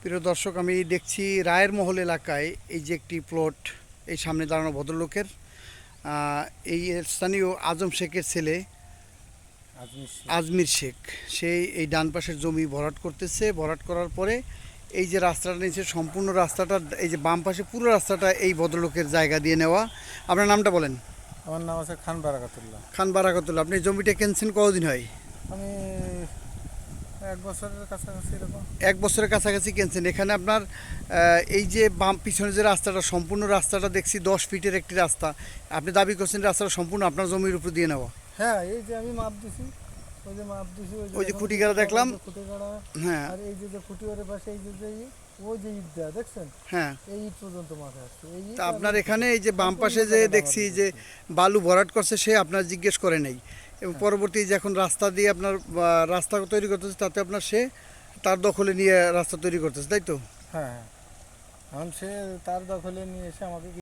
প্রিয় দর্শক, আমি দেখছি রায়ের মহল এলাকায় এই যে একটি প্লট, এই সামনে দাঁড়ানো ভদ্রলোকের এই স্থানীয় আজম শেখের ছেলে আজমির শেখ, সেই এই ডান পাশের জমি ভরাট করতেছে। ভরাট করার পরে এই যে রাস্তাটা নিচে সম্পূর্ণ রাস্তাটা, এই যে বাম পাশে পুরো রাস্তাটা এই ভদ্রলোকের জায়গা দিয়ে নেওয়া। আপনার নামটা বলেন। আমার নাম আছে খান বারাকাতুল্লাহ। খান বারাকাতুল্লাহ। আপনি জমিটা কিনছেন কতদিন হয়? আমি 1 বছরের কাছাকাছি এরকম। 1 বছরের কাছাকাছি কিনছেন। এখানে আপনার এই যে বাম পিছনে যে রাস্তাটা, সম্পূর্ণ রাস্তাটা দেখছি 10 ফিটের একটি রাস্তা। আপনি দাবি করছেন রাস্তাটা সম্পূর্ণ আপনার জমির উপর দিয়ে নেওয়া? হ্যাঁ, এই যে আমি মাপ দিছি, ওই যে মাপ দিছি, ওই যে খুঁটি গাড়া দেখলাম। খুঁটি গাড়া। হ্যাঁ আর এই যে খুঁটি ওর পাশে এই যে ওই যে ইট দেয়া দেখছেন, হ্যাঁ। এই ইট পর্যন্ত মাথায় আসছে। এই ইট তা আর আপনার এই এখানে এই যে বাম সম্পূর্ণ পাশে যে জায়গাটা দেখছি আমার যে দিয়েছে। বালু ভরাট করছে, সে আপনার জিজ্ঞেস করে নেই, এবং হ্যাঁ। পরবর্তী যে এখন রাস্তা দিয়ে আপনার রাস্তা তৈরি করতেছে, তাতে আপনার সে তার দখলে নিয়ে রাস্তা তৈরি করতেছে, তাই তো? হ্যাঁ হ্যাঁ, এখন সে তার দখলে নিয়ে এসে আমাকে